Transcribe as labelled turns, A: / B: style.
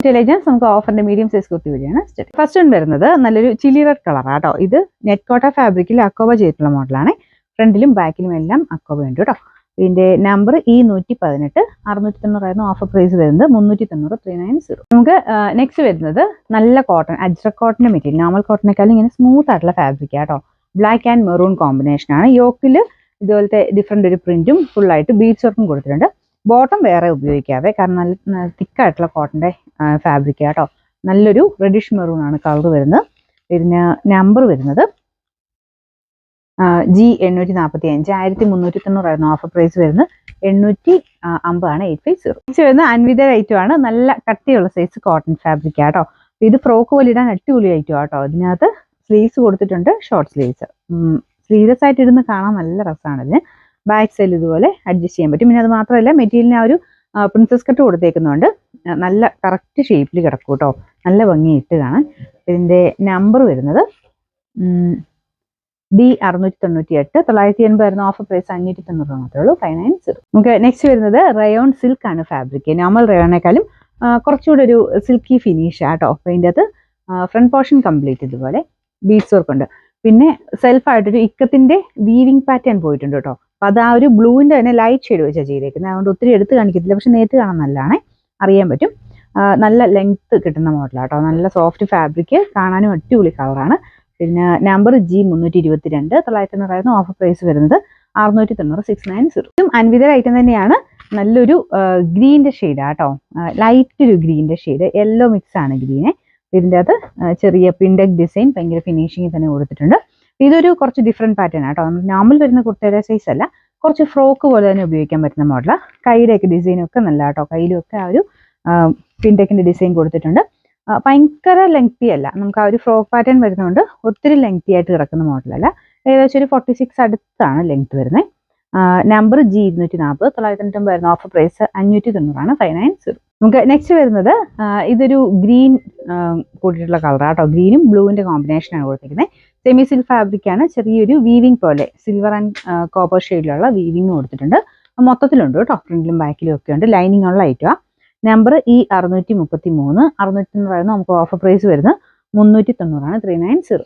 A: Intelligence നമുക്ക് ഓഫറിന്റെ medium size kurti വഴിയാണ്. First one വരുന്നത് നല്ലൊരു ചില്ലി റെഡ് കളറാണ് കേട്ടോ. ഇത് നെറ്റ് കോട്ട ഫാബ്രിക്കിൽ അക്കോബ ചെയ്തിട്ടുള്ള മോഡലാണ്. ഫ്രണ്ടിലും ബാക്കിലും എല്ലാം അക്കോബ ഉണ്ട് കേട്ടോ. ഇതിന്റെ നമ്പർ E118 690 ഓഫർ പ്രൈസ് വരുന്നത് 390 390. നമുക്ക് നെക്സ്റ്റ് വരുന്നത് നല്ല കോട്ടൺ അജ്രക് കോട്ടന്റെ മെറ്റീരിയൽ. നോർമൽ കോട്ടനേക്കാളും ഇങ്ങനെ സ്മൂത്ത് ആയിട്ടുള്ള ഫാബ്രിക് ആട്ടോ. ബ്ലാക്ക് ആൻഡ് മെറൂൺ കോമ്പിനേഷൻ ആണ്. യോക്കിൽ ഇതുപോലത്തെ ഡിഫറെന്റ് ഒരു പ്രിന്റും ഫുള്ളായിട്ട് ബീഡ്സ് വർക്കും കൊടുത്തിട്ടുണ്ട്. ബോട്ടം വേറെ ഉപയോഗിക്കാവേ, കാരണം നല്ല തിക്കായിട്ടുള്ള കോട്ടന്റെ ഫാബ്രിക് ആട്ടോ. നല്ലൊരു റെഡിഷ് മെറൂൺ ആണ് കളർ വരുന്നത്. ഇതിന് നമ്പർ വരുന്നത് G845 1390 ഓഫർ പ്രൈസ് വരുന്നത് 850 850. നെക്സ്റ്റ് വരുന്ന അൻവിത ഐറ്റം ആണ്. നല്ല കട്ടിയുള്ള സൈസ് കോട്ടൺ ഫാബ്രിക് ആട്ടോ. ഇത് ഫ്രോക്ക് പോലെ ഇടാൻ അടിപൊളി ഐറ്റം ആട്ടോ. ഇതിനകത്ത് സ്ലീവ്സ് കൊടുത്തിട്ടുണ്ട്, ഷോർട്ട് സ്ലീവ്സ്. സ്ലീവ്ലെസ് ആയിട്ട് ഇരുന്ന് കാണാൻ നല്ല രസമാണ്. ഇതിന് ബാക്ക് സൈഡ് ഇതുപോലെ അഡ്ജസ്റ്റ് ചെയ്യാൻ പറ്റും. പിന്നെ അത് മാത്രമല്ല മെറ്റീരിയലിന് ആ ഒരു പ്രിൻസസ് കട്ട് കൊടുത്തേക്കുന്നുണ്ട്. നല്ല കറക്റ്റ് ഷേപ്പിൽ കിടക്കും കേട്ടോ. നല്ല ഭംഗിയിട്ട് കാണാൻ. ഇതിന്റെ നമ്പർ വരുന്നത് D698 980 ഓഫർ പ്രൈസ് 590 മാത്രമേ ഉള്ളൂ 590. നമുക്ക് നെക്സ്റ്റ് വരുന്നത് റയോൺ സിൽക്ക് ആണ് ഫാബ്രിക്. നോർമൽ റയോണേക്കാളും കുറച്ചുകൂടെ ഒരു സിൽക്കി ഫിനിഷ് ആട്ടോ. അപ്പോൾ ഇതിൻ്റെ അകത്ത് ഫ്രണ്ട് പോർഷൻ കംപ്ലീറ്റ് ഇതുപോലെ ബീഡ്സ് വർക്ക് ഉണ്ട്. പിന്നെ സെൽഫായിട്ടൊരു ഇക്കത്തിന്റെ വീവിംഗ് പാറ്റേൺ പോയിട്ടുണ്ട് കേട്ടോ. അപ്പൊ അത് ആ ഒരു ബ്ലൂവിന്റെ തന്നെ ലൈറ്റ് ഷെയ്ഡ് വെച്ചാൽ ചെയ്തേക്കുന്നത്. അതുകൊണ്ട് ഒത്തിരി എടുത്ത് കാണിക്കത്തില്ല, പക്ഷെ നേരിട്ട് കാണാൻ നല്ലതാണ്, അറിയാൻ പറ്റും. നല്ല ലെങ്ത് കിട്ടുന്ന മോഡലാട്ടോ. നല്ല സോഫ്റ്റ് ഫാബ്രിക്, കാണാനും അടിപൊളി കളറാണ്. പിന്നെ നമ്പർ G322 990 ഓഫർ പ്രൈസ് വരുന്നത് 690 690. അൻവിത ഐറ്റം തന്നെയാണ്. നല്ലൊരു ഗ്രീൻ്റെ ഷെയ്ഡ് ആട്ടോ. ലൈറ്റ് ഒരു ഗ്രീൻ്റെ ഷെയ്ഡ്, യെല്ലോ മിക്സ് ആണ് ഗ്രീനെ. ഇതിൻ്റെ അകത്ത് ചെറിയ പിൻഡക് ഡിസൈൻ ഭയങ്കര ഫിനിഷിങ് തന്നെ കൊടുത്തിട്ടുണ്ട്. ഇതൊരു കുറച്ച് ഡിഫറെന്റ് പാറ്റേൺ ആട്ടോ. നമ്മൾ നോർമൽ വരുന്ന കുർത്തയുടെ സൈസ് അല്ല, കുറച്ച് ഫ്രോക്ക് പോലെ തന്നെ ഉപയോഗിക്കാൻ പറ്റുന്ന മോഡലാണ്. കൈയുടെയൊക്കെ ഡിസൈനും ഒക്കെ നല്ല കേട്ടോ. കയ്യിലൊക്കെ ആ ഒരു പിൻഡക്കിന്റെ ഡിസൈൻ കൊടുത്തിട്ടുണ്ട്. ഭയങ്കര ലെങ്തി അല്ല, നമുക്ക് ആ ഒരു ഫ്രോക്ക് പാറ്റേൺ വരുന്നതുകൊണ്ട് ഒത്തിരി ലെങ്തി ആയിട്ട് കിടക്കുന്ന മോഡലല്ല. ഏകദേശം ഒരു 46 അടുത്താണ് ലെങ്ത് വരുന്നത്. Number G240 990 offer price 590 590. നമുക്ക് നെക്സ്റ്റ് വരുന്നത് ഇതൊരു ഗ്രീൻ കൂട്ടിയിട്ടുള്ള കളറാണ് കേട്ടോ. ഗ്രീനും ബ്ലൂവിന്റെ കോമ്പിനേഷനാണ് കൊടുത്തിരിക്കുന്നത്. സെമി സിൽക്ക് ഫാബ്രിക് ആണ്. ചെറിയൊരു വീവിംഗ് പോലെ സിൽവർ ആൻഡ് കോപ്പർ ഷെയ്ഡിലുള്ള വീവിംഗ് കൊടുത്തിട്ടുണ്ട്. മൊത്തത്തിലുണ്ട് കേട്ടോ, ഫ്രണ്ടിലും ബാക്കിലും ഒക്കെ ഉണ്ട്. ലൈനിങ് ഉള്ള ഐറ്റമാണ്. നമ്പർ E633 690 നമുക്ക് ഓഫർ പ്രൈസ് വരുന്നത് 390 390.